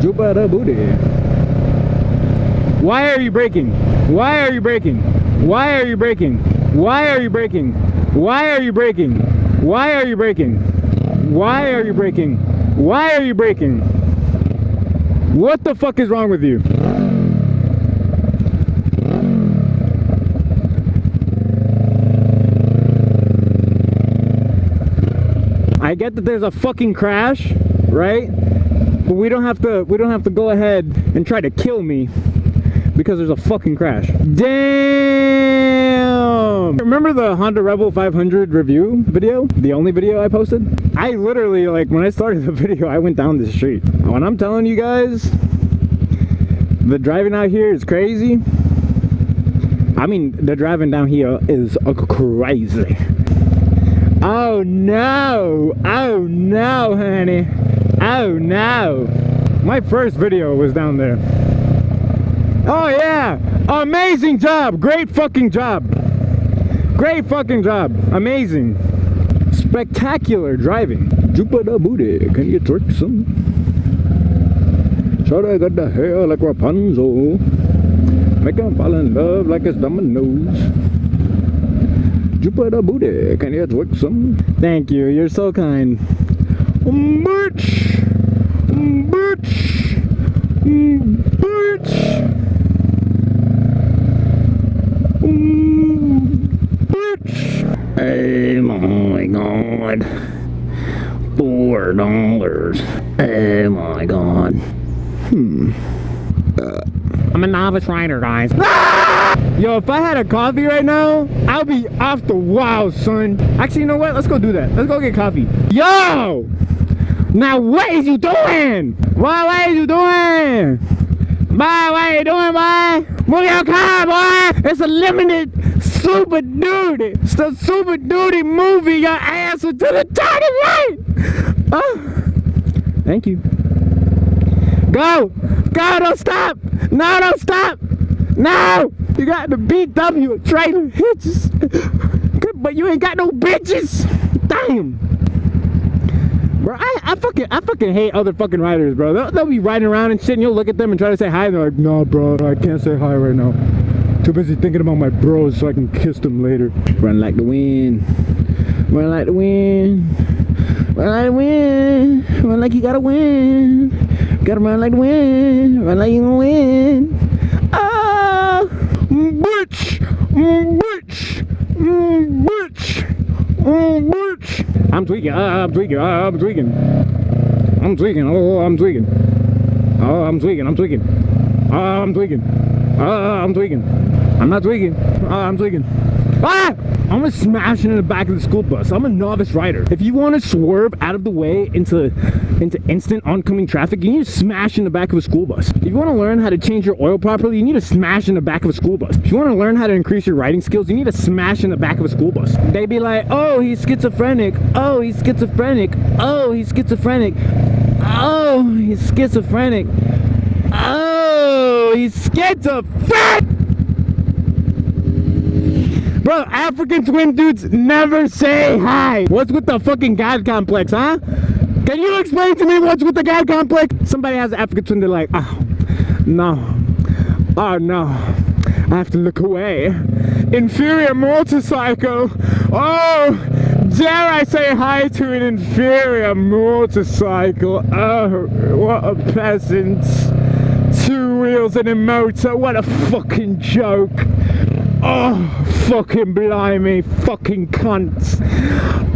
Jupiter booty. Why are you braking? Why are you braking? Why are you braking? Why are you braking? Why are you braking? Why are you braking? Why are you braking? Why are you braking? What the fuck is wrong with you? I get that there's a fucking crash, right? But we don't have to go ahead and try to kill me because there's a fucking crash. Damn! Remember the Honda Rebel 500 review video? The only video I posted? I literally, like, when I started the video, I went down the street. When I'm telling you guys, the driving out here is crazy. I mean, the driving down here is crazy. Oh no! Oh no, honey! Oh no! My first video was down there. Oh yeah! Amazing job! Great fucking job! Great fucking job! Amazing! Spectacular driving! Jupiter booty, can you twerk some? Shawty got the hair like Rapunzel. Make him fall in love like it's dominoes. Jupiter booty, can you twerk some? Thank you, you're so kind. Bitch! Bitch! Bitch! Bitch! Oh my god. $4. Oh my god. I'm a novice rider, guys. Yo, if I had a coffee right now, I'll be off the wow, son. Actually, you know what? Let's go do that. Let's go get coffee. Yo! Now, what is you doing? What are you doing? Boy, what are you doing, boy? Move your car, boy! It's a limited Super Duty. It's the Super Duty movie. Your ass into the turning light. Oh. Thank you. Go! Go, don't stop! No, don't stop! No! You got the BW trailer hitches, but you ain't got no bitches! Damn! Bro, I fucking hate other fucking riders, bro. They'll be riding around and shit, and you'll look at them and try to say hi, and they're like, no, bro, I can't say hi right now. Too busy thinking about my bros so I can kiss them later. Run like the wind. Run like the wind. Run like the wind. Run like you gotta win. Gotta run like the wind. Run like you gonna win. Ah! Bitch! Bitch! Bitch! Bitch! I'm tweaking. I'm tweaking. I'm tweaking. I'm tweaking. Oh, I'm tweaking. Oh, I'm tweaking. I'm tweaking. Oh, I'm tweaking. Oh, I'm tweaking. I'm not tweaking. Oh, I'm tweaking. Ah! I'm gonna smash it in the back of the school bus. I'm a novice rider. If you want to swerve out of the way into instant oncoming traffic, you need to smash in the back of a school bus. If you want to learn how to change your oil properly, you need to smash in the back of a school bus. If you want to learn how to increase your riding skills, you need to smash in the back of a school bus. They be like, oh, he's schizophrenic. Oh, he's schizophrenic. Oh, he's schizophrenic. Oh, he's schizophrenic. Oh, he's schizophrenic. Bro, African twin dudes never say hi. What's with the fucking God complex, huh? Can you explain to me what's with the God complex? Somebody has an African twin, they're like, oh, no. Oh, no. I have to look away. Inferior motorcycle. Oh, dare I say hi to an inferior motorcycle. Oh, what a peasant. 2 wheels and a motor. What a fucking joke. Oh, fucking blimey, fucking cunts.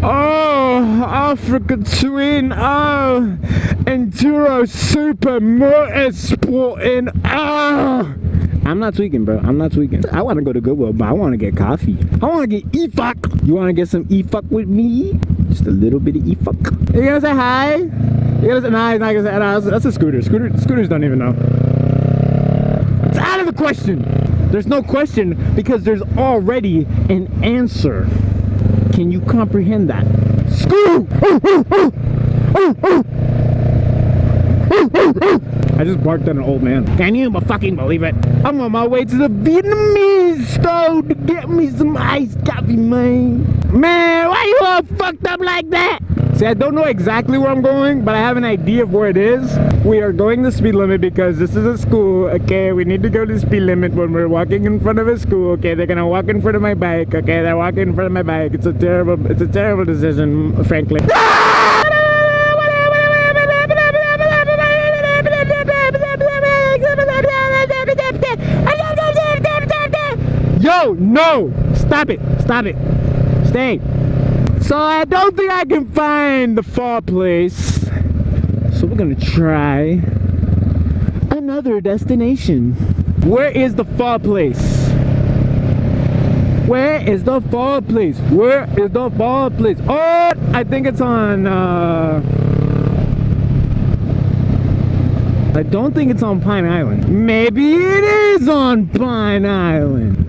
Oh, African twin. Oh, Enduro Super Motorsporting. Oh. I'm not tweaking, bro. I'm not tweaking. I want to go to Goodwill, but I want to get coffee. I want to get e-fuck. You want to get some e-fuck with me? Just a little bit of e-fuck. You gonna say hi? You gonna say, nah, he's not gonna say, nah, that's a scooter. Scooters don't even know. It's out of the question. There's no question because there's already an answer. Can you comprehend that? Screw! I just barked at an old man. Can you fucking believe it? I'm on my way to the Vietnamese store to get me some iced coffee, man. Man, why you all fucked up like that? See, I don't know exactly where I'm going, but I have an idea of where it is. We are going the speed limit because this is a school, okay? We need to go to the speed limit when we're walking in front of a school, okay? They're gonna walk in front of my bike, okay? They're walking in front of my bike. It's a terrible decision, frankly. Yo, no! Stop it! Stop it! Stay! So I don't think I can find the far place. So we're gonna try another destination. Where is the far place? Where is the far place? Where is the far place? Oh, I think it's on, I don't think it's on Pine Island. Maybe it is on Pine Island.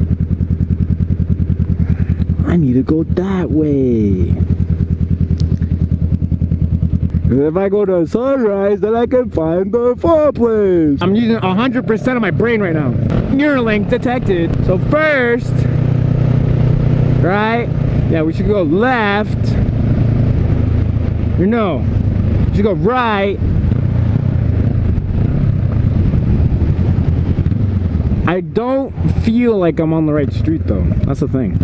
I need to go that way. If I go to Sunrise, then I can find the far place. I'm using 100% of my brain right now. Neuralink detected. So first, right? Yeah, we should go left. No, we should go right. I don't feel like I'm on the right street though. That's the thing.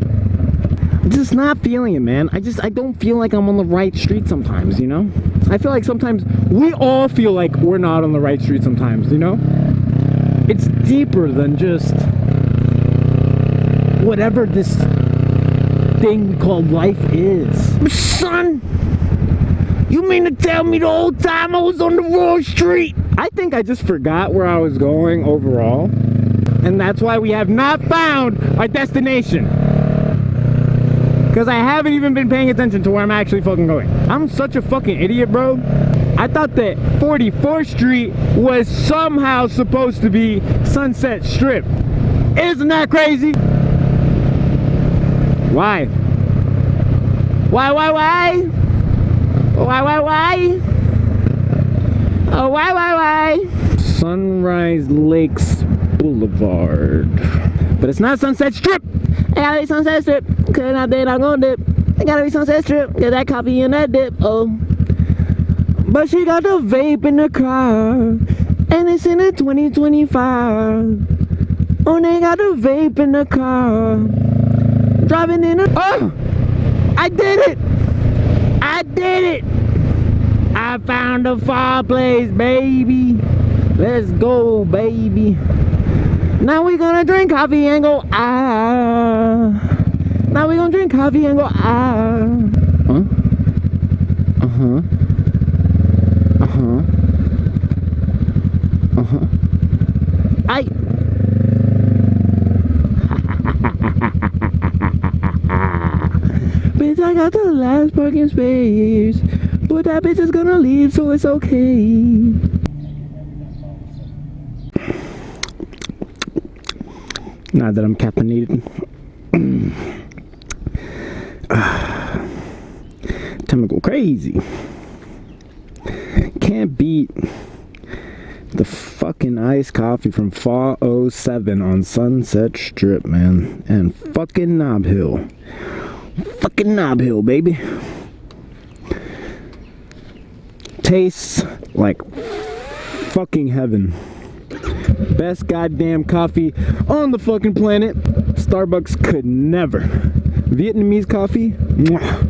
I'm just not feeling it, man. I don't feel like I'm on the right street sometimes, you know? I feel like sometimes we all feel like we're not on the right street sometimes, you know? It's deeper than just whatever this thing we call life is. Son, you mean to tell me the whole time I was on the wrong street? I think I just forgot where I was going overall. And that's why we have not found our destination. Because I haven't even been paying attention to where I'm actually fucking going. I'm such a fucking idiot, bro. I thought that 44th Street was somehow supposed to be Sunset Strip. Isn't that crazy? Why? Why? Why? Oh, why? Sunrise Lakes Boulevard. But it's not Sunset Strip. It gotta be Sunset Strip, cause I think I'm gonna dip. It gotta be Sunset Strip, get that coffee in that dip, oh. But she got the vape in the car, and it's in the 2025. Oh, they got the vape in the car, driving in a, oh! I did it! I did it! I found a fireplace, baby. Let's go, baby. Now we gonna drink coffee and go ah. Now we gonna drink coffee and go ah. Huh? Uh-huh. Uh-huh. Uh-huh. I Bitch, I got the last parking space. But that bitch is gonna leave, so it's okay. Not that I'm caffeinated. Time to go crazy. Can't beat the fucking iced coffee from 407 on Sunset Strip, man. And fucking Knob Hill. Fucking Knob Hill, baby. Tastes like fucking heaven. Best goddamn coffee on the fucking planet. Starbucks could never. Vietnamese coffee, mwah.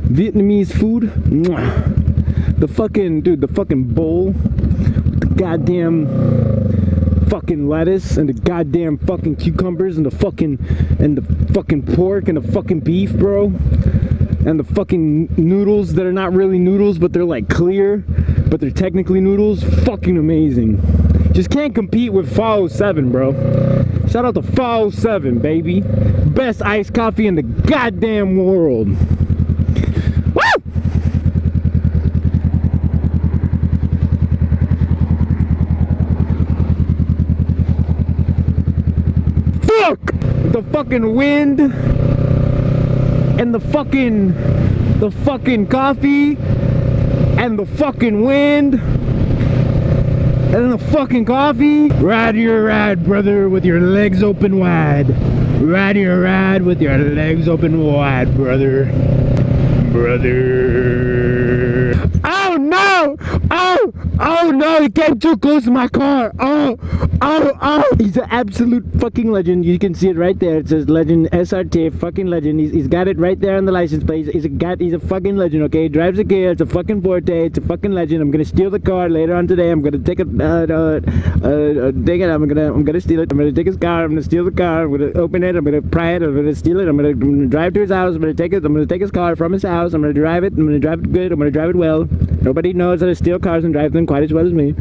Vietnamese food, mwah. The fucking, dude, the fucking bowl with the goddamn fucking lettuce and the goddamn fucking cucumbers and the fucking pork and the fucking beef, bro. And the fucking noodles that are not really noodles, but they're like clear, but they're technically noodles. Fucking amazing. Just can't compete with 407, bro. Shout out to 407, baby. Best iced coffee in the goddamn world. Woo! Fuck! The fucking wind and the fucking coffee and the fucking wind and the fucking coffee. Ride your ride, brother, with your legs open wide. Ride your ride with your legs open wide, brother. brother. Oh no! Oh no! He came too close to my car. Oh! He's an absolute fucking legend. You can see it right there. It says legend SRT, fucking legend. He's got it right there on the license plate. He's a fucking legend. Okay, he drives a Kia. It's a fucking Forte. It's a fucking legend. I'm gonna steal the car later on today. I'm gonna take it. Dig it. I'm gonna steal it. I'm gonna take his car. I'm gonna steal the car. I'm gonna open it. I'm gonna pry it. I'm gonna steal it. I'm gonna drive to his house. I'm gonna take it. I'm gonna take his car from his house. I'm gonna drive it. I'm gonna drive it good. I'm gonna drive it well. Nobody knows how to steal cars and drive them quite as well as me.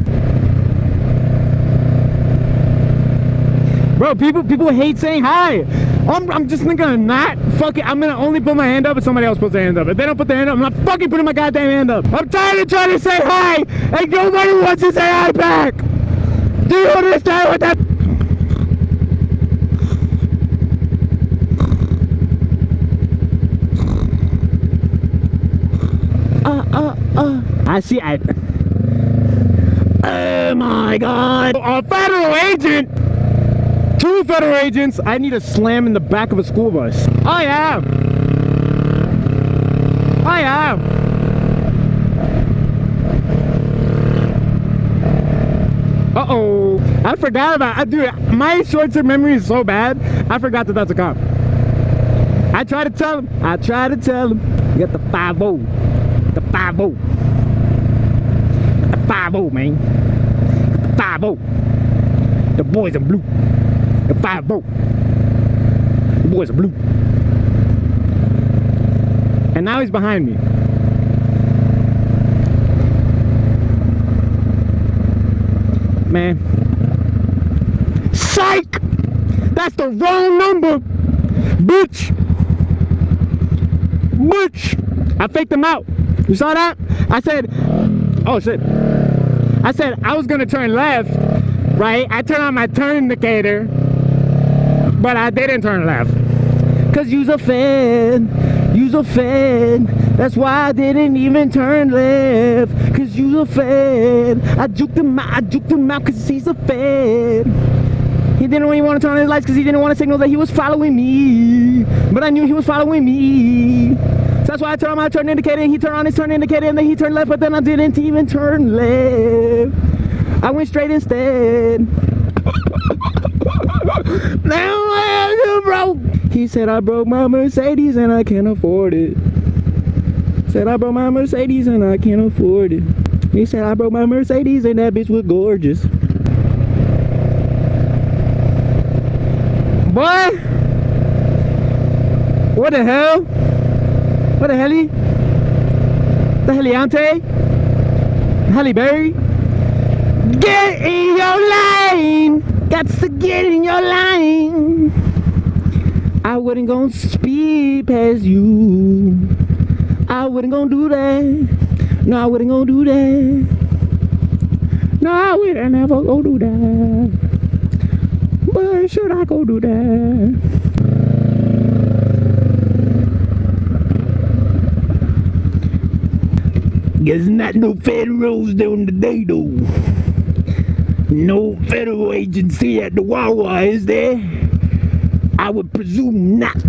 Bro, people hate saying hi. I'm just gonna not fuck it. I'm gonna only put my hand up if somebody else puts their hand up. If they don't put their hand up, I'm not fucking putting my goddamn hand up. I'm tired of trying to say hi and nobody wants to say hi back. Do you understand what that? I see. Oh my God! A federal agent. 2 federal agents. I need a slam in the back of a school bus. I am. Uh-oh. I forgot about, dude, my short-term memory is so bad, I forgot that that's a cop. I tried to tell him. You got the 5-0. The 5-0. The 5-0, man. The 5-0. The boys in blue. The 5-0. The boys are blue. And now he's behind me. Man. Psych! That's the wrong number! Bitch! I faked him out. You saw that? I said, oh shit. I said I was gonna turn left, right? I turned on my turn indicator, but I didn't turn left. Cause you's a fan. That's why I didn't even turn left. Cause you's a fan. I juked him out cause he's a fan. He didn't really want to turn on his lights because he didn't want to signal that he was following me. But I knew he was following me. So that's why I turned on my turn indicator and he turned on his turn indicator and then he turned left, but then I didn't even turn left. I went straight instead. Now I am broke. He said I broke my Mercedes and I can't afford it. Said I broke my Mercedes and I can't afford it. He said I broke my Mercedes and that bitch was gorgeous. Boy! What the hell? What the heli? The heliante? Halle Berry? Get in your lane! Got to get in your lane! I wasn't gonna speed past you. I wasn't gonna do that. No, I wasn't gonna do that. No, I would never go do that. Why should I go do that? There's not no federals down today though. No federal agency at the Wawa, is there? I would presume not.